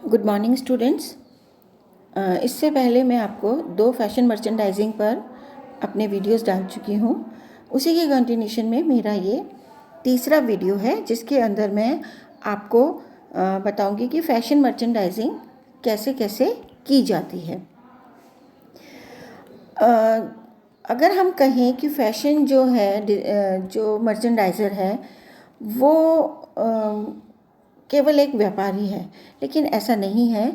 Good morning students. इससे पहले मैं आपको 2 फैशन मर्चेंडाइजिंग पर अपने वीडियोस डाल चुकी हूँ। उसी के कंटिन्यूशन में मेरा ये तीसरा वीडियो है, जिसके अंदर मैं आपको बताऊंगी कि फैशन मर्चेंडाइजिंग कैसे कैसे की जाती है। अगर हम कहें कि फ़ैशन जो है, जो मर्चेंडाइज़र है वो केवल एक व्यापारी है, लेकिन ऐसा नहीं है।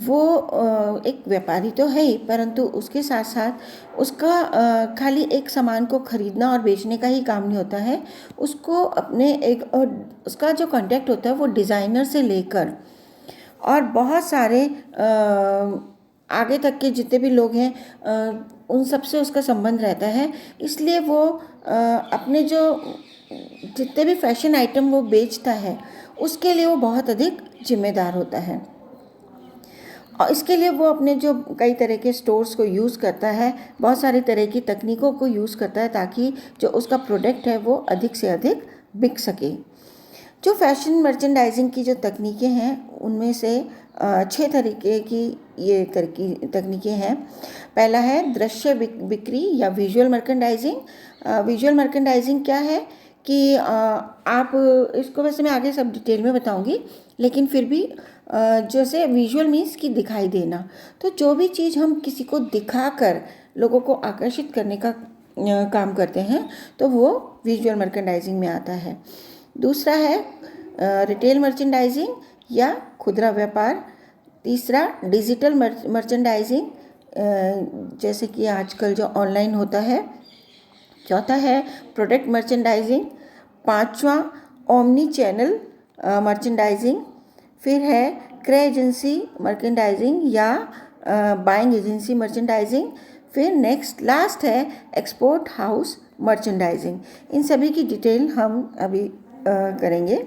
वो एक व्यापारी तो है ही, परंतु उसके साथ साथ उसका खाली एक सामान को खरीदना और बेचने का ही काम नहीं होता है। उसको अपने उसका जो कॉन्टैक्ट होता है वो डिज़ाइनर से लेकर और बहुत सारे आगे तक के जितने भी लोग हैं उन सब से उसका संबंध रहता है। इसलिए वो अपने जो जितने भी फैशन आइटम वो बेचता है उसके लिए वो बहुत अधिक जिम्मेदार होता है, और इसके लिए वो अपने जो कई तरह के स्टोर्स को यूज़ करता है, बहुत सारी तरह की तकनीकों को यूज़ करता है ताकि जो उसका प्रोडक्ट है वो अधिक से अधिक बिक सके। जो फैशन मर्चेंडाइजिंग की जो तकनीकें हैं उनमें से 6 तरीके की ये तकनीकें हैं। पहला है दृश्य बिक्री या विजुअल मर्चेंडाइजिंग। विजुअल मर्चेंडाइजिंग क्या है कि आप इसको वैसे मैं आगे सब डिटेल में बताऊंगी, लेकिन फिर भी जैसे विजुअल मीन्स कि दिखाई देना। तो जो भी चीज़ हम किसी को दिखाकर लोगों को आकर्षित करने का काम करते हैं तो वो विजुअल मर्चेंडाइजिंग में आता है। दूसरा है रिटेल मर्चेंडाइजिंग या खुदरा व्यापार। तीसरा डिजिटल मर्चेंडाइजिंग, जैसे कि आजकल जो ऑनलाइन होता है। चौथा है प्रोडक्ट मर्चेंडाइजिंग। पांचवा ओमनी चैनल मर्चेंडाइजिंग। फिर है क्रय एजेंसी मर्चेंडाइजिंग या बाइंग एजेंसी मर्चेंडाइजिंग। फिर नेक्स्ट लास्ट है एक्सपोर्ट हाउस मर्चेंडाइजिंग। इन सभी की डिटेल हम अभी करेंगे।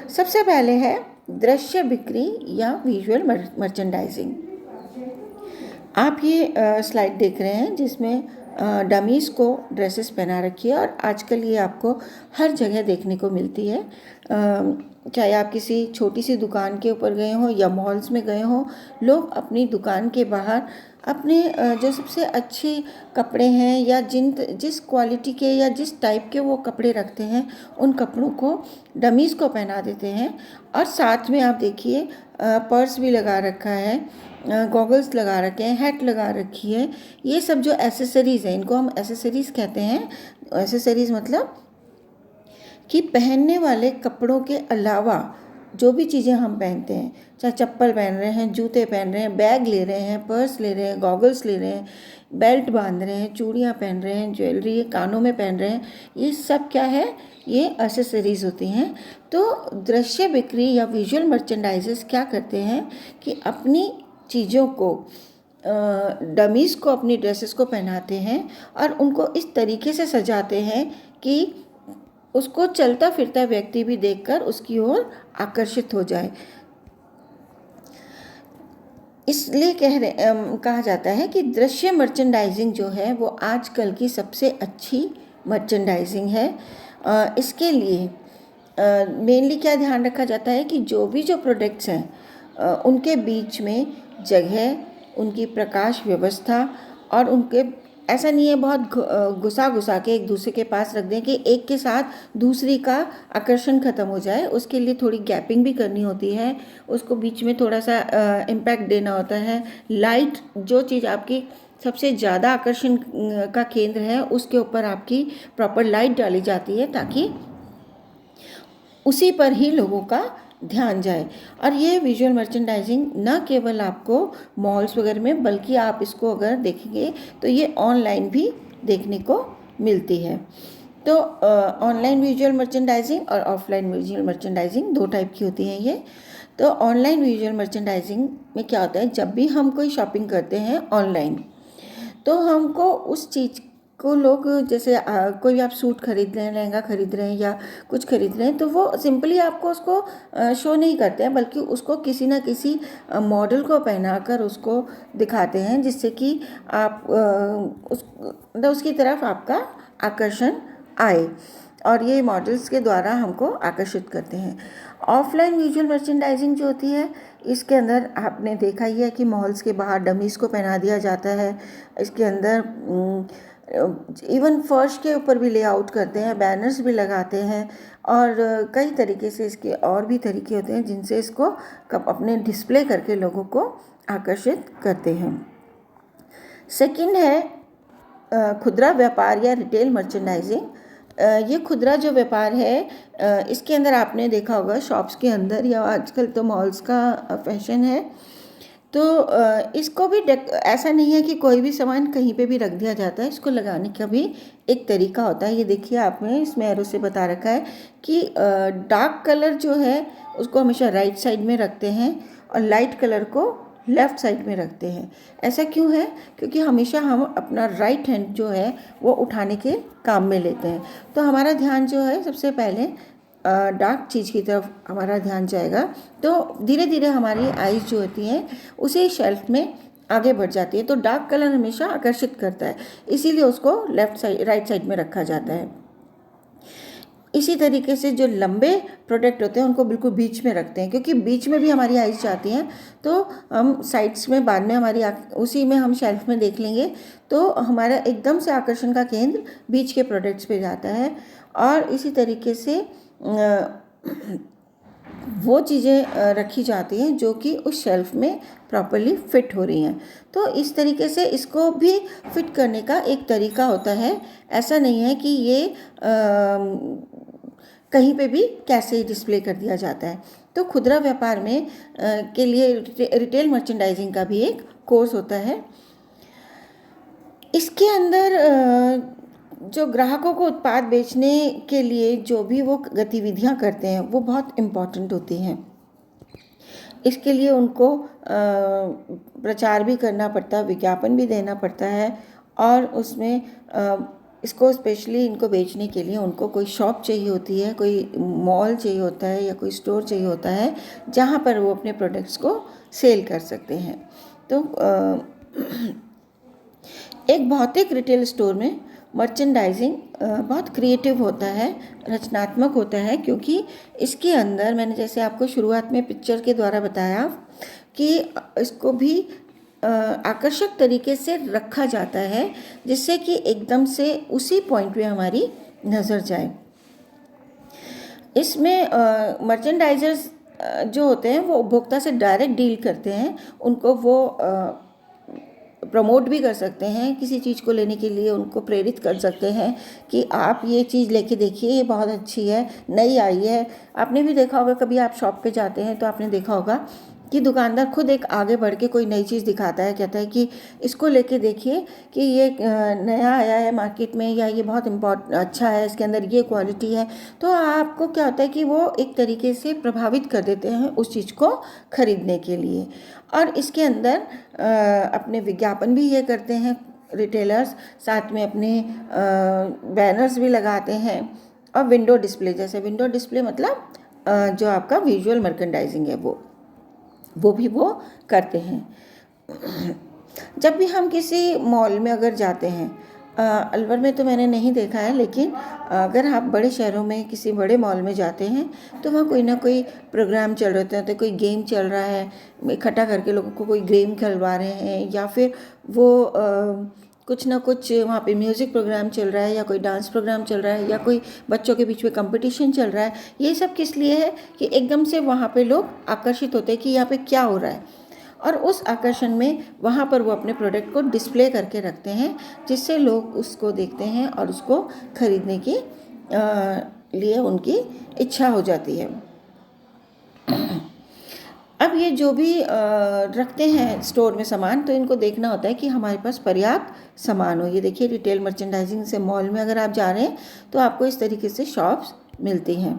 सबसे पहले है दृश्य बिक्री या विजुअल मर्चेंडाइजिंग। आप ये स्लाइड देख रहे हैं जिसमें डमीज़ को ड्रेसेस पहना रखी है, और आजकल ये आपको हर जगह देखने को मिलती है। चाहे आप किसी छोटी सी दुकान के ऊपर गए हों या मॉल्स में गए हों, लोग अपनी दुकान के बाहर अपने जो सबसे अच्छे कपड़े हैं या जिस क्वालिटी के या जिस टाइप के वो कपड़े रखते हैं उन कपड़ों को डमीज़ को पहना देते हैं। और साथ में आप देखिए पर्स भी लगा रखा है, गॉगल्स लगा रखे हैं, हैट लगा रखी है। ये सब जो एसेसरीज़ हैं इनको हम एसेसरीज़ कहते हैं। एसेसरीज़ मतलब कि पहनने वाले कपड़ों के अलावा जो भी चीज़ें हम पहनते हैं, चाहे चप्पल पहन रहे हैं, जूते पहन रहे हैं, बैग ले रहे हैं, पर्स ले रहे हैं, गॉगल्स ले रहे हैं, बेल्ट बांध रहे हैं, चूड़ियाँ पहन रहे हैं, ज्वेलरी कानों में पहन रहे हैं, ये सब क्या है, ये एसेसरीज़ होती हैं। तो दृश्य बिक्री या विजुअल मर्चेंडाइजर्स क्या करते हैं कि अपनी चीज़ों को डमीज़ को अपनी ड्रेसेस को पहनाते हैं और उनको इस तरीके से सजाते हैं कि उसको चलता फिरता व्यक्ति भी देखकर उसकी ओर आकर्षित हो जाए। इसलिए कहा जाता है कि दृश्य मर्चेंडाइजिंग जो है वो आजकल की सबसे अच्छी मर्चेंडाइजिंग है। इसके लिए मेनली क्या ध्यान रखा जाता है कि जो प्रोडक्ट्स हैं उनके बीच में जगह, उनकी प्रकाश व्यवस्था, और उनके ऐसा नहीं है बहुत घुसा के एक दूसरे के पास रख दें कि एक के साथ दूसरी का आकर्षण ख़त्म हो जाए। उसके लिए थोड़ी गैपिंग भी करनी होती है, उसको बीच में थोड़ा सा इम्पैक्ट देना होता है। लाइट, जो चीज़ आपकी सबसे ज़्यादा आकर्षण का केंद्र है उसके ऊपर आपकी प्रॉपर लाइट डाली जाती है ताकि उसी पर ही लोगों का ध्यान जाए। और ये विजुअल मर्चेंडाइजिंग न केवल आपको मॉल्स वगैरह में, बल्कि आप इसको अगर देखेंगे तो ये ऑनलाइन भी देखने को मिलती है। तो ऑनलाइन विजुअल मर्चेंडाइजिंग और ऑफलाइन विजुअल मर्चेंडाइजिंग 2 टाइप की होती हैं ये। तो ऑनलाइन विजुअल मर्चेंडाइजिंग में क्या होता है, जब भी हम कोई शॉपिंग करते हैं ऑनलाइन, तो हमको उस चीज़ को लोग जैसे कोई भी आप सूट खरीद रहे हैं, लहंगा खरीद रहे हैं या कुछ खरीद रहे हैं, तो वो सिंपली आपको उसको शो नहीं करते हैं, बल्कि उसको किसी ना किसी मॉडल को पहनाकर उसको दिखाते हैं, जिससे कि आप उसकी तरफ आपका आकर्षण आए, और ये मॉडल्स के द्वारा हमको आकर्षित करते हैं। ऑफलाइन विजुअल मर्चेंडाइजिंग जो होती है, इसके अंदर आपने देखा ही है कि मॉल्स के बाहर डमीज़ को पहना दिया जाता है। इसके अंदर इवन फर्श के ऊपर भी लेआउट करते हैं, बैनर्स भी लगाते हैं, और कई तरीके से इसके और भी तरीके होते हैं जिनसे इसको अपने डिस्प्ले करके लोगों को आकर्षित करते हैं। सेकंड है खुदरा व्यापार या रिटेल मर्चेंडाइजिंग। ये खुदरा जो व्यापार है, इसके अंदर आपने देखा होगा शॉप्स के अंदर, या आजकल तो मॉल्स का फैशन है, तो इसको भी ऐसा नहीं है कि कोई भी सामान कहीं पे भी रख दिया जाता है। इसको लगाने का भी एक तरीका होता है। ये देखिए, आपने इसमें एरो से बता रखा है कि डार्क कलर जो है उसको हमेशा राइट साइड में रखते हैं और लाइट कलर को लेफ़्ट साइड में रखते हैं। ऐसा क्यों है? क्योंकि हमेशा हम अपना राइट हैंड जो है वो उठाने के काम में लेते हैं, तो हमारा ध्यान जो है सबसे पहले डार्क चीज़ की तरफ हमारा ध्यान जाएगा, तो धीरे धीरे हमारी आइज़ जो होती हैं उसी शेल्फ में आगे बढ़ जाती है। तो डार्क कलर हमेशा आकर्षित करता है, इसीलिए उसको राइट साइड में रखा जाता है। इसी तरीके से जो लंबे प्रोडक्ट होते हैं उनको बिल्कुल बीच में रखते हैं, क्योंकि बीच में भी हमारी आइज़ जाती हैं, तो हम साइड्स में बाद में हमारी उसी में हम शेल्फ में देख लेंगे, तो हमारा एकदम से आकर्षण का केंद्र बीच के प्रोडक्ट्स पे जाता है। और इसी तरीके से वो चीज़ें रखी जाती हैं जो कि उस शेल्फ में प्रॉपरली फिट हो रही हैं। तो इस तरीके से इसको भी फिट करने का एक तरीका होता है। ऐसा नहीं है कि ये कहीं पे भी कैसे डिस्प्ले कर दिया जाता है। तो खुदरा व्यापार में के लिए रिटेल मर्चेंडाइजिंग का भी एक कोर्स होता है। इसके अंदर जो ग्राहकों को उत्पाद बेचने के लिए जो भी वो गतिविधियां करते हैं वो बहुत इम्पॉर्टेंट होती हैं। इसके लिए उनको प्रचार भी करना पड़ता है, विज्ञापन भी देना पड़ता है, और उसमें इसको स्पेशली इनको बेचने के लिए उनको कोई शॉप चाहिए होती है, कोई मॉल चाहिए होता है, या कोई स्टोर चाहिए होता है जहाँ पर वो अपने प्रोडक्ट्स को सेल कर सकते हैं। तो एक भौतिक रिटेल स्टोर में मर्चेंडाइजिंग बहुत क्रिएटिव होता है, रचनात्मक होता है, क्योंकि इसके अंदर मैंने जैसे आपको शुरुआत में पिक्चर के द्वारा बताया कि इसको भी आकर्षक तरीके से रखा जाता है, जिससे कि एकदम से उसी पॉइंट पे हमारी नज़र जाए। इसमें मर्चेंडाइजर्स जो होते हैं वो उपभोक्ता से डायरेक्ट डील करते हैं, उनको वो प्रमोट भी कर सकते हैं, किसी चीज़ को लेने के लिए उनको प्रेरित कर सकते हैं कि आप ये चीज़ लेके देखिए, ये बहुत अच्छी है, नई आई है। आपने भी देखा होगा, कभी आप शॉप पे जाते हैं तो आपने देखा होगा कि दुकानदार खुद एक आगे बढ़ के कोई नई चीज़ दिखाता है, कहता है कि इसको लेके देखिए कि ये नया आया है मार्केट में, या ये बहुत अच्छा है, इसके अंदर ये क्वालिटी है। तो आपको क्या होता है कि वो एक तरीके से प्रभावित कर देते हैं उस चीज़ को खरीदने के लिए। और इसके अंदर अपने विज्ञापन भी ये करते हैं रिटेलर्स, साथ में अपने बैनर्स भी लगाते हैं, और विंडो डिस्प्ले, जैसे विंडो डिस्प्ले मतलब जो आपका विजुअल मर्चेंडाइजिंग है वो भी वो करते हैं। जब भी हम किसी मॉल में अगर जाते हैं, अलवर में तो मैंने नहीं देखा है, लेकिन अगर आप बड़े शहरों में किसी बड़े मॉल में जाते हैं तो वहाँ कोई ना कोई प्रोग्राम चल रहे होते हैं, तो कोई गेम चल रहा है, इकट्ठा करके लोगों को कोई गेम खिलवा रहे हैं, या फिर वो कुछ ना कुछ वहाँ पे म्यूज़िक प्रोग्राम चल रहा है, या कोई डांस प्रोग्राम चल रहा है, या कोई बच्चों के बीच में कंपटीशन चल रहा है। ये सब किस लिए है कि एकदम से वहाँ पे लोग आकर्षित होते हैं कि यहाँ पे क्या हो रहा है, और उस आकर्षण में वहाँ पर वो अपने प्रोडक्ट को डिस्प्ले करके रखते हैं, जिससे लोग उसको देखते हैं और उसको खरीदने के लिए उनकी इच्छा हो जाती है। अब ये जो भी रखते हैं स्टोर में सामान, तो इनको देखना होता है कि हमारे पास पर्याप्त सामान हो। ये देखिए, रिटेल मर्चेंडाइजिंग से मॉल में अगर आप जा रहे हैं तो आपको इस तरीके से शॉप्स मिलती हैं।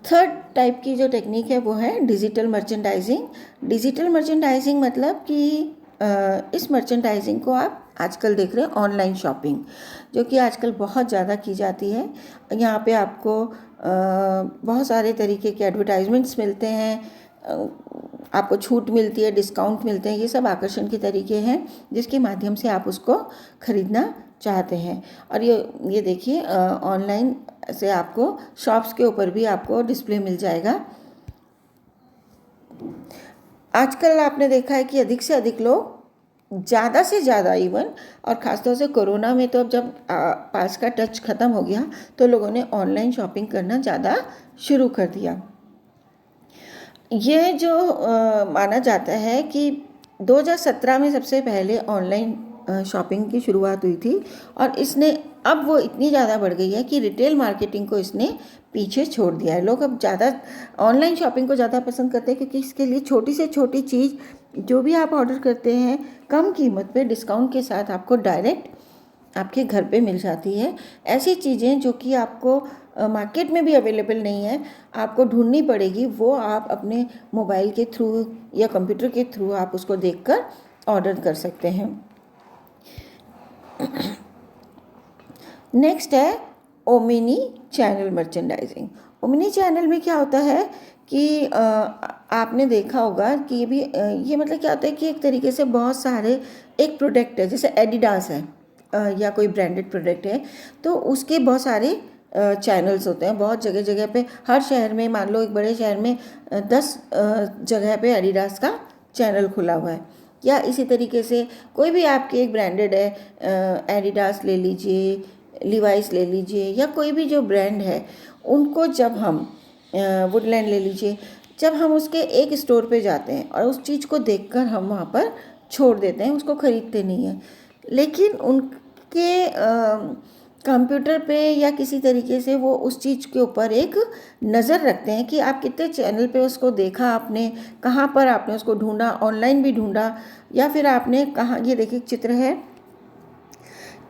थर्ड टाइप की जो टेक्निक है वो है डिजिटल मर्चेंडाइजिंग। डिजिटल मर्चेंडाइजिंग मतलब कि इस मर्चेंडाइजिंग को आप आजकल देख रहे हैं ऑनलाइन शॉपिंग, जो कि आजकल बहुत ज़्यादा की जाती है। यहाँ पे आपको बहुत सारे तरीके के एडवर्टाइजमेंट्स मिलते हैं, आपको छूट मिलती है, डिस्काउंट मिलते हैं। ये सब आकर्षण के तरीके हैं जिसके माध्यम से आप उसको खरीदना चाहते हैं। और ये देखिए ऑनलाइन से आपको शॉप्स के ऊपर भी आपको डिस्प्ले मिल जाएगा। आजकल आपने देखा है कि अधिक से अधिक लोग, ज़्यादा से ज़्यादा इवन, और ख़ासतौर से कोरोना में तो अब जब पास का टच ख़त्म हो गया तो लोगों ने ऑनलाइन शॉपिंग करना ज़्यादा शुरू कर दिया। ये जो माना जाता है कि 2017 में सबसे पहले ऑनलाइन शॉपिंग की शुरुआत हुई थी, और इसने अब वो इतनी ज़्यादा बढ़ गई है कि रिटेल मार्केटिंग को इसने पीछे छोड़ दिया है। लोग अब ज़्यादा ऑनलाइन शॉपिंग को ज़्यादा पसंद करते हैं, क्योंकि इसके लिए छोटी से छोटी चीज़ जो भी आप ऑर्डर करते हैं कम कीमत पे डिस्काउंट के साथ आपको डायरेक्ट आपके घर पे मिल जाती है। ऐसी चीज़ें जो कि आपको मार्केट में भी अवेलेबल नहीं है, आपको ढूंढनी पड़ेगी, वो आप अपने मोबाइल के थ्रू या कंप्यूटर के थ्रू आप उसको देखकर ऑर्डर कर सकते हैं। नेक्स्ट है Omni channel merchandising. Omni channel में क्या होता है कि आपने देखा होगा कि ये मतलब क्या होता है कि एक तरीके से बहुत सारे एक प्रोडक्ट है, जैसे एडिडास है या कोई ब्रांडेड प्रोडक्ट है, तो उसके बहुत सारे चैनल्स होते हैं बहुत जगह जगह पे। हर शहर में, मान लो एक बड़े शहर में 10 जगह पे एडिडास का चैनल खुला हुआ है। या इसी तरीके से कोई भी आपकी एक ब्रांडेड है, एडिडास ले लीजिए, लिवाइस ले लीजिए, या कोई भी जो ब्रांड है, उनको जब हम वुडलैंड ले लीजिए, जब हम उसके एक स्टोर पे जाते हैं और उस चीज़ को देखकर हम वहाँ पर छोड़ देते हैं, उसको ख़रीदते नहीं हैं, लेकिन उनके कंप्यूटर पे या किसी तरीके से वो उस चीज़ के ऊपर एक नज़र रखते हैं कि आप कितने चैनल पे उसको देखा, आपने कहाँ पर आपने उसको ढूंढा, ऑनलाइन भी ढूंढा, या फिर आपने कहाँ। ये देखिए चित्र है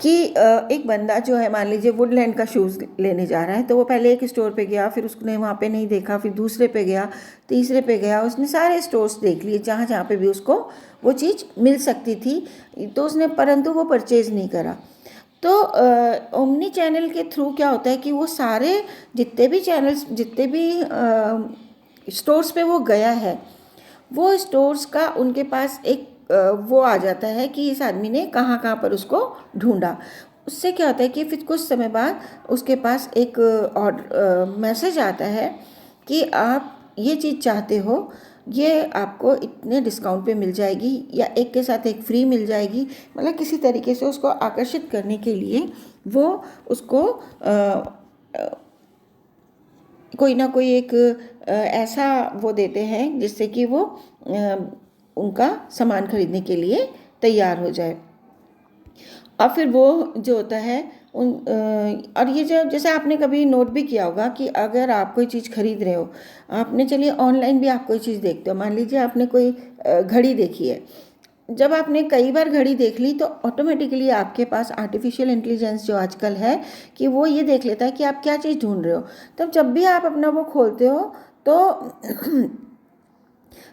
कि एक बंदा जो है, मान लीजिए वुडलैंड का शूज़ लेने जा रहा है, तो वो पहले एक स्टोर पे गया, फिर उसने वहाँ पे नहीं देखा, फिर दूसरे पे गया, तीसरे पे गया, उसने सारे स्टोर्स देख लिए जहाँ जहाँ पे भी उसको वो चीज़ मिल सकती थी, तो उसने परंतु वो परचेज़ नहीं करा। तो ओमनी चैनल के थ्रू क्या होता है कि वो सारे जितने भी चैनल्स, जितने भी स्टोर्स पे वो गया है, वो स्टोर्स का उनके पास एक वो आ जाता है कि इस आदमी ने कहाँ कहाँ पर उसको ढूंढा। उससे क्या होता है कि फिर कुछ समय बाद उसके पास एक मैसेज आता है कि आप ये चीज़ चाहते हो, ये आपको इतने डिस्काउंट पे मिल जाएगी, या एक के साथ एक फ्री मिल जाएगी। मतलब किसी तरीके से उसको आकर्षित करने के लिए वो उसको कोई ना कोई एक ऐसा वो देते हैं जिससे कि वो उनका सामान खरीदने के लिए तैयार हो जाए। और फिर वो जो होता है और ये जो, जैसे आपने कभी नोट भी किया होगा कि अगर आप कोई चीज़ खरीद रहे हो, आपने, चलिए ऑनलाइन भी आप कोई चीज़ देखते हो, मान लीजिए आपने कोई घड़ी देखी है, जब आपने कई बार घड़ी देख ली तो ऑटोमेटिकली आपके पास आर्टिफिशियल इंटेलिजेंस जो आजकल है कि वो ये देख लेता है कि आप क्या चीज़ ढूंढ रहे हो। तब जब भी आप अपना वो खोलते हो तो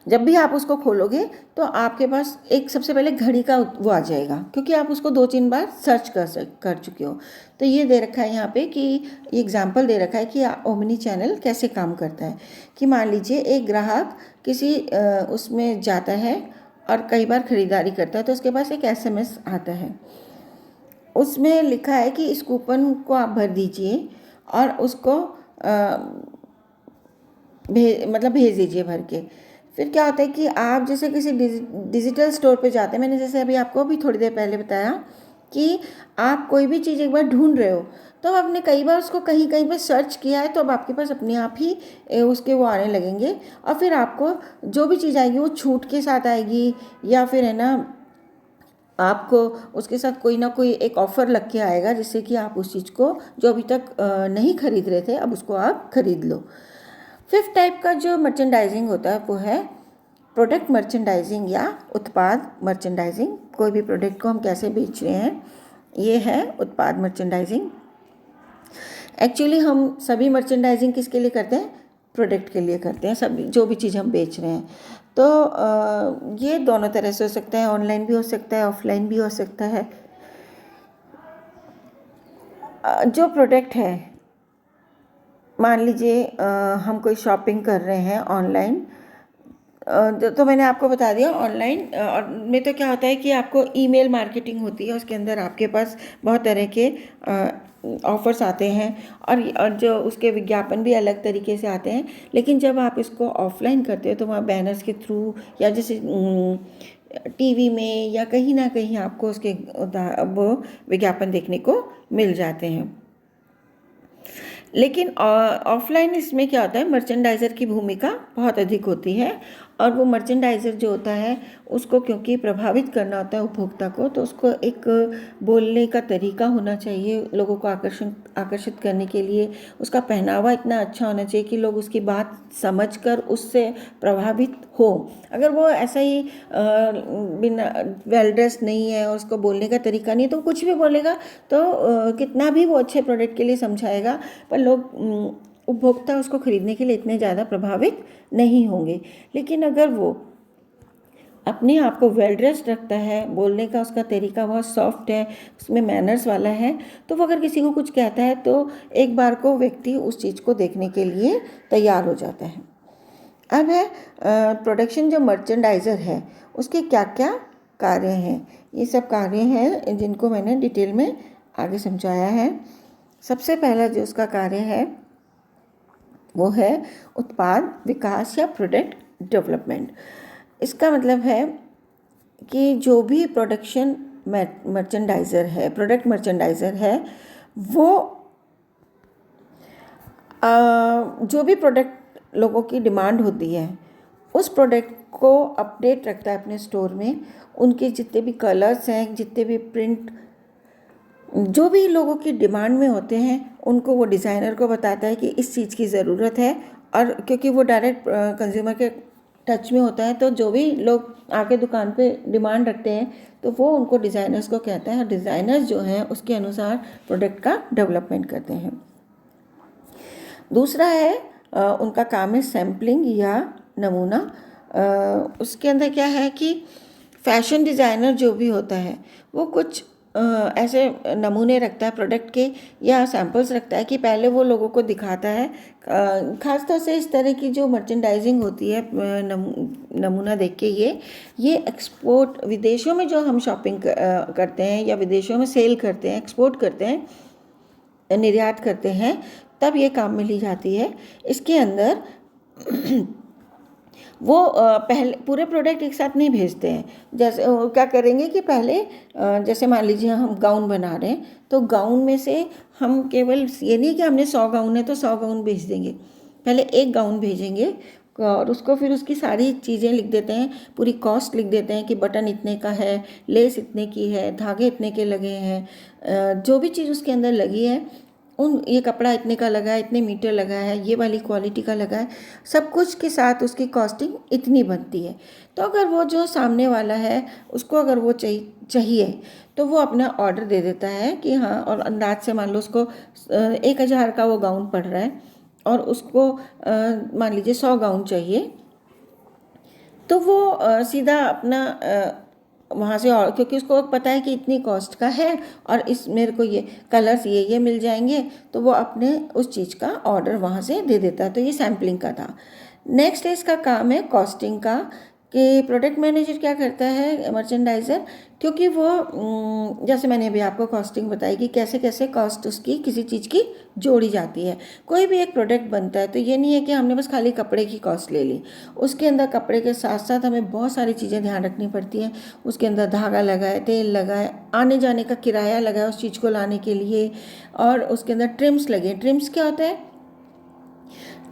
जब भी आप उसको खोलोगे तो आपके पास एक सबसे पहले घड़ी का वो आ जाएगा, क्योंकि आप उसको 2-3 बार सर्च कर चुके हो। तो ये दे रखा है यहाँ पे कि एग्जाम्पल दे रखा है कि ओमनी चैनल कैसे काम करता है। कि मान लीजिए एक ग्राहक किसी उसमें जाता है और कई बार खरीदारी करता है, तो उसके पास एक SMS आता है, उसमें लिखा है कि इस कूपन को आप भर दीजिए और उसको भेज दीजिए भर के। फिर क्या होता है कि आप जैसे किसी डिजिटल स्टोर पे जाते हैं, मैंने जैसे अभी आपको भी थोड़ी देर पहले बताया कि आप कोई भी चीज़ एक बार ढूंढ रहे हो, तो आपने कई बार उसको कहीं कहीं पे सर्च किया है, तो अब आपके पास अपने आप ही उसके वो आने लगेंगे, और फिर आपको जो भी चीज़ आएगी वो छूट के साथ आएगी, या फिर है ना आपको उसके साथ कोई ना कोई एक ऑफ़र लग के आएगा, जिससे कि आप उस चीज़ को जो अभी तक नहीं खरीद रहे थे, अब उसको आप खरीद लो। 5th टाइप का जो मर्चेंडाइजिंग होता है वो है प्रोडक्ट मर्चेंडाइजिंग या उत्पाद मर्चेंडाइजिंग। कोई भी प्रोडक्ट को हम कैसे बेच रहे हैं, ये है उत्पाद मर्चेंडाइजिंग। एक्चुअली हम सभी मर्चेंडाइजिंग किसके लिए करते हैं? प्रोडक्ट के लिए करते हैं, सभी जो भी चीज़ हम बेच रहे हैं। तो ये दोनों तरह से हो सकता है, ऑनलाइन भी हो सकता है, ऑफलाइन भी हो सकता है। जो प्रोडक्ट है, मान लीजिए हम कोई शॉपिंग कर रहे हैं ऑनलाइन, तो मैंने आपको बता दिया ऑनलाइन और में तो क्या होता है कि आपको ईमेल मार्केटिंग होती है, उसके अंदर आपके पास बहुत तरह के ऑफ़र्स आते हैं और जो उसके विज्ञापन भी अलग तरीके से आते हैं। लेकिन जब आप इसको ऑफलाइन करते हो तो वहाँ बैनर्स के थ्रू या जैसे टीवी में या कहीं ना कहीं आपको उसके वो विज्ञापन देखने को मिल जाते हैं। लेकिन ऑफलाइन इसमें क्या होता है, मर्चेंडाइज़र की भूमिका बहुत अधिक होती है और वो मर्चेंडाइज़र जो होता है उसको क्योंकि प्रभावित करना होता है उपभोक्ता को, तो उसको एक बोलने का तरीका होना चाहिए लोगों को आकर्षित करने के लिए। उसका पहनावा इतना अच्छा होना चाहिए कि लोग उसकी बात समझकर उससे प्रभावित हो। अगर वो ऐसा ही बिना वेल ड्रेस नहीं है और उसको बोलने का तरीका नहीं, तो कुछ भी बोलेगा तो कितना भी वो अच्छे प्रोडक्ट के लिए समझाएगा पर लोग उपभोक्ता उसको खरीदने के लिए इतने ज़्यादा प्रभावित नहीं होंगे। लेकिन अगर वो अपने आप को वेल ड्रेस्ड रखता है, बोलने का उसका तरीका बहुत सॉफ्ट है, उसमें मैनर्स वाला है, तो वो अगर किसी को कुछ कहता है तो एक बार को व्यक्ति उस चीज़ को देखने के लिए तैयार हो जाता है। अब है प्रोडक्शन, जो मर्चेंडाइज़र है उसके क्या क्या कार्य हैं। ये सब कार्य हैं जिनको मैंने डिटेल में आगे समझाया है। सबसे पहला जो उसका कार्य है वो है उत्पाद विकास या प्रोडक्ट डेवलपमेंट। इसका मतलब है कि जो भी प्रोडक्शन मर्चेंडाइज़र है, प्रोडक्ट मर्चेंडाइज़र है, वो जो भी प्रोडक्ट लोगों की डिमांड होती है उस प्रोडक्ट को अपडेट रखता है अपने स्टोर में। उनके जितने भी कलर्स हैं, जितने भी प्रिंट जो भी लोगों की डिमांड में होते हैं, उनको वो डिज़ाइनर को बताता है कि इस चीज़ की ज़रूरत है। और क्योंकि वो डायरेक्ट कंज्यूमर के टच में होता है, तो जो भी लोग आके दुकान पे डिमांड रखते हैं तो वो उनको डिज़ाइनर्स को कहता है और डिज़ाइनर्स जो हैं उसके अनुसार प्रोडक्ट का डेवलपमेंट करते हैं। दूसरा है उनका काम है सैम्पलिंग या नमूना। उसके अंदर क्या है कि फैशन डिज़ाइनर जो भी होता है वो कुछ ऐसे नमूने रखता है प्रोडक्ट के या सैम्पल्स रखता है कि पहले वो लोगों को दिखाता है। ख़ासतौर से इस तरह की जो मर्चेंडाइजिंग होती है नमूना देख के ये एक्सपोर्ट, विदेशों में जो हम शॉपिंग करते हैं या विदेशों में सेल करते हैं, एक्सपोर्ट करते हैं, निर्यात करते हैं, तब ये काम में ली जाती है। इसके अंदर वो पहले पूरे प्रोडक्ट एक साथ नहीं भेजते हैं। जैसे क्या करेंगे कि पहले जैसे मान लीजिए हम गाउन बना रहे हैं तो गाउन में से हम केवल ये नहीं कि हमने 100 गाउन है तो 100 गाउन भेज देंगे, पहले एक गाउन भेजेंगे और उसको फिर उसकी सारी चीज़ें लिख देते हैं, पूरी कॉस्ट लिख देते हैं कि बटन इतने का है, लेस इतने की है, धागे इतने के लगे हैं, जो भी चीज़ उसके अंदर लगी है, ये कपड़ा इतने का लगा है, इतने मीटर लगा है, ये वाली क्वालिटी का लगा है, सब कुछ के साथ उसकी कॉस्टिंग इतनी बनती है। तो अगर वो जो सामने वाला है उसको अगर वो चाहिए तो वो अपना ऑर्डर दे देता है कि हाँ, और अंदाज से मान लो उसको 1000 का वो गाउन पड़ रहा है और उसको मान लीजिए 100 गाउन चाहिए, तो वो सीधा अपना वहाँ से, और क्योंकि उसको पता है कि इतनी कॉस्ट का है और इस मेरे को ये कलर्स ये मिल जाएंगे, तो वो अपने उस चीज़ का ऑर्डर वहाँ से दे देता है। तो ये सैम्पलिंग का था। नेक्स्ट इसका काम है कॉस्टिंग का, कि प्रोडक्ट मैनेजर क्या करता है, मर्चेंडाइज़र, क्योंकि वो जैसे मैंने अभी आपको कॉस्टिंग बताई कि कैसे कैसे कॉस्ट उसकी किसी चीज़ की जोड़ी जाती है। कोई भी एक प्रोडक्ट बनता है तो ये नहीं है कि हमने बस खाली कपड़े की कॉस्ट ले ली, उसके अंदर कपड़े के साथ साथ हमें बहुत सारी चीज़ें ध्यान रखनी पड़ती हैं। उसके अंदर धागा लगा है, तेल लगा है, आने जाने का किराया लगा है उस चीज़ को लाने के लिए, और उसके अंदर ट्रिम्स लगे। ट्रिम्स क्या होता है?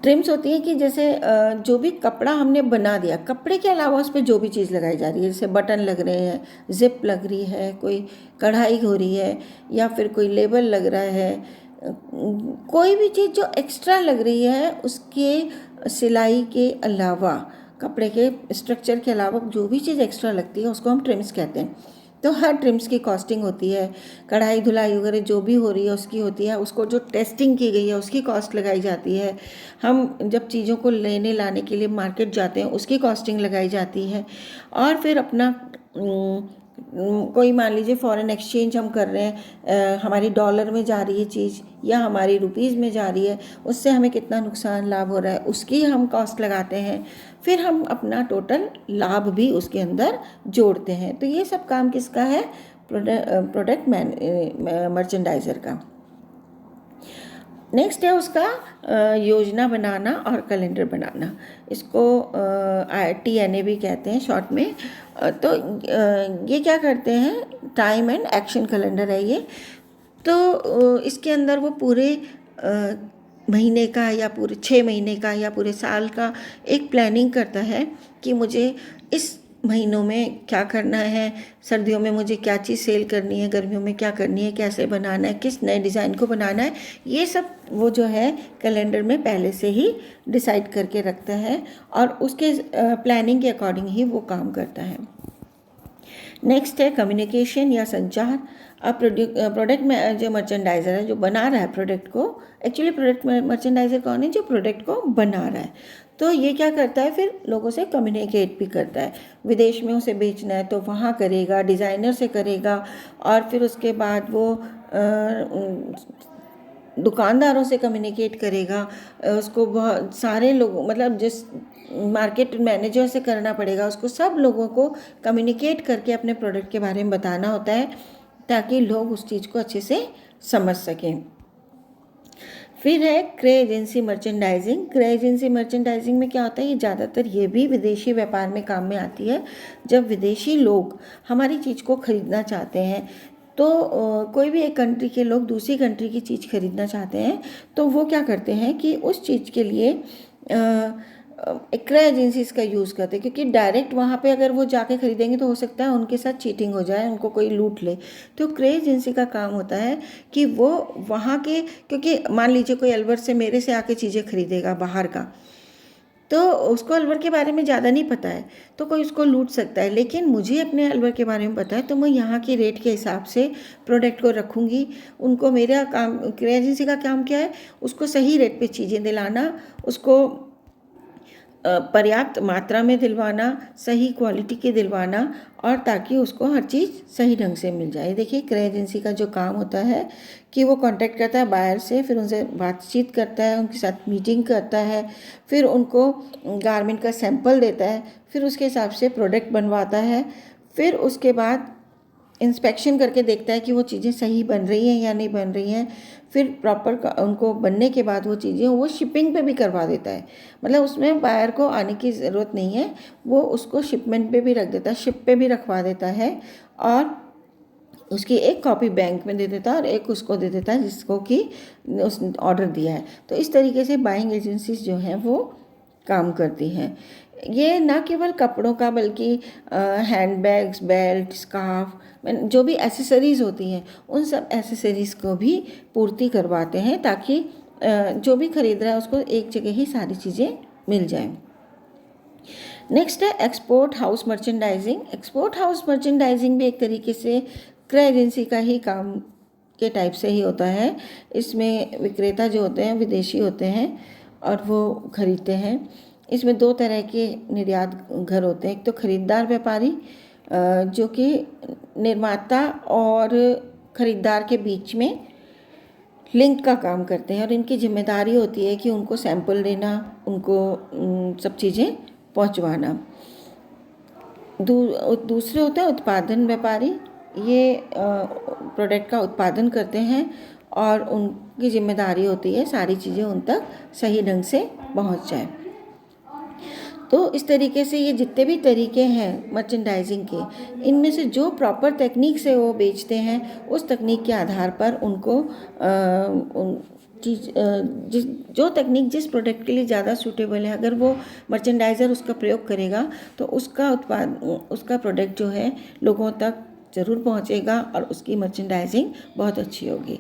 ट्रिम्स होती है कि जैसे जो भी कपड़ा हमने बना दिया, कपड़े के अलावा उस पर जो भी चीज़ लगाई जा रही है, जैसे बटन लग रहे हैं, जिप लग रही है, कोई कढ़ाई हो रही है या फिर कोई लेबल लग रहा है, कोई भी चीज़ जो एक्स्ट्रा लग रही है उसके सिलाई के अलावा, कपड़े के स्ट्रक्चर के अलावा जो भी चीज़ एक्स्ट्रा लगती है उसको हम ट्रिम्स कहते हैं। तो हर ट्रिम्स की कॉस्टिंग होती है, कढ़ाई धुलाई वगैरह जो भी हो रही है उसकी होती है, उसको जो टेस्टिंग की गई है उसकी कॉस्ट लगाई जाती है। हम जब चीज़ों को लेने लाने के लिए मार्केट जाते हैं उसकी कॉस्टिंग लगाई जाती है। और फिर अपना कोई मान लीजिए फॉरेन एक्सचेंज हम कर रहे हैं, हमारी डॉलर में जा रही है चीज़ या हमारी रुपीज़ में जा रही है, उससे हमें कितना नुकसान लाभ हो रहा है उसकी हम कॉस्ट लगाते हैं। फिर हम अपना टोटल लाभ भी उसके अंदर जोड़ते हैं। तो ये सब काम किसका है? प्रोडक्ट मर्चेंडाइज़र का। नेक्स्ट है उसका योजना बनाना और कैलेंडर बनाना। इसको TNA भी कहते हैं शॉर्ट में। तो ये क्या करते हैं? टाइम एंड एक्शन कैलेंडर है ये। तो इसके अंदर वो पूरे महीने का या पूरे 6 महीने का या पूरे साल का एक प्लानिंग करता है कि मुझे इस महीनों में क्या करना है, सर्दियों में मुझे क्या चीज़ सेल करनी है, गर्मियों में क्या करनी है, कैसे बनाना है, किस नए डिज़ाइन को बनाना है, ये सब वो जो है कैलेंडर में पहले से ही डिसाइड करके रखता है और उसके प्लानिंग के अकॉर्डिंग ही वो काम करता है। नेक्स्ट है कम्युनिकेशन या संचार। अब प्रोडक्ट में जो मर्चेंडाइज़र है, जो बना रहा है प्रोडक्ट को, एक्चुअली प्रोडक्ट मर्चेंडाइज़र कौन है? जो प्रोडक्ट को बना रहा है। तो ये क्या करता है? फिर लोगों से कम्युनिकेट भी करता है। विदेश में उसे बेचना है तो वहाँ करेगा, डिज़ाइनर से करेगा, और फिर उसके बाद वो दुकानदारों से कम्युनिकेट करेगा। उसको बहुत सारे लोगों, मतलब जिस मार्केट मैनेजर से करना पड़ेगा, उसको सब लोगों को कम्युनिकेट करके अपने प्रोडक्ट के बारे में बताना होता है ताकि लोग उस चीज़ को अच्छे से समझ सकें। फिर है क्रय एजेंसी मर्चेंडाइजिंग। क्रय एजेंसी मर्चेंडाइजिंग में क्या होता है? ये ज़्यादातर ये भी विदेशी व्यापार में काम में आती है। जब विदेशी लोग हमारी चीज़ को ख़रीदना चाहते हैं, तो कोई भी एक कंट्री के लोग दूसरी कंट्री की चीज़ खरीदना चाहते हैं, तो वो क्या करते हैं कि उस चीज़ के लिए एक क्रय एजेंसीज का यूज़ करते हैं, क्योंकि डायरेक्ट वहाँ पे अगर वो जाके खरीदेंगे तो हो सकता है उनके साथ चीटिंग हो जाए, उनको कोई लूट ले। तो क्रय एजेंसी का काम होता है कि वो वहाँ के, क्योंकि मान लीजिए कोई अलवर से मेरे से आके चीज़ें खरीदेगा बाहर का, तो उसको अलवर के बारे में ज़्यादा नहीं पता है, तो कोई उसको लूट सकता है। लेकिन मुझे अपने अलवर के बारे में पता है, तो मैं यहाँ के रेट के हिसाब से प्रोडक्ट को रखूँगी। उनको, मेरा काम, क्रय एजेंसी का काम क्या है? उसको सही रेट पे चीज़ें दिलाना, उसको पर्याप्त मात्रा में दिलवाना, सही क्वालिटी के दिलवाना, और ताकि उसको हर चीज़ सही ढंग से मिल जाए। देखिए क्रय एजेंसी का जो काम होता है कि वो कांटेक्ट करता है बायर से, फिर उनसे बातचीत करता है, उनके साथ मीटिंग करता है, फिर उनको गारमेंट का सैंपल देता है, फिर उसके हिसाब से प्रोडक्ट बनवाता है, फिर उसके बाद इंस्पेक्शन करके देखता है कि वो चीज़ें सही बन रही हैं या नहीं बन रही हैं। फिर प्रॉपर उनको बनने के बाद वो चीज़ें वो शिपिंग पे भी करवा देता है। मतलब उसमें बायर को आने की ज़रूरत नहीं है, वो उसको शिपमेंट पे भी रख देता है, शिप पे भी रखवा देता है, और उसकी एक कॉपी बैंक में दे देता है और एक उसको दे देता है जिसको कि उस ऑर्डर दिया है। तो इस तरीके से बाइंग एजेंसीज जो हैं वो काम करती हैं। ये ना केवल कपड़ों का, बल्कि हैंडबैग्स, बेल्ट, स्कार्फ, जो भी एसेसरीज़ होती हैं, उन सब एसेसरीज़ को भी पूर्ति करवाते हैं, ताकि जो भी खरीद रहा है उसको एक जगह ही सारी चीज़ें मिल जाएं। नेक्स्ट है export house merchandising. Export house merchandising भी एक तरीके से क्रय एजेंसी का ही काम के टाइप से ही होता है। इसमें विक्रेता जो होते हैं विदेशी होते हैं और वो खरीदते हैं। इसमें दो तरह के निर्यात घर होते हैं। एक तो खरीदार व्यापारी, जो कि निर्माता और खरीदार के बीच में लिंक का काम करते हैं, और इनकी जिम्मेदारी होती है कि उनको सैंपल देना, उनको सब चीज़ें पहुंचवाना। दूसरे होते हैं उत्पादन व्यापारी। ये प्रोडक्ट का उत्पादन करते हैं और उनकी जिम्मेदारी होती है सारी चीज़ें उन तक सही ढंग से पहुंच जाए। तो इस तरीके से ये जितने भी तरीके हैं मर्चेंडाइजिंग के, इनमें से जो प्रॉपर टेक्निक से वो बेचते हैं, उस तकनीक के आधार पर उनको जो तकनीक जिस प्रोडक्ट के लिए ज़्यादा सूटेबल है, अगर वो मर्चेंडाइज़र उसका प्रयोग करेगा तो उसका प्रोडक्ट जो है लोगों तक ज़रूर पहुंचेगा और उसकी मर्चेंडाइजिंग बहुत अच्छी होगी।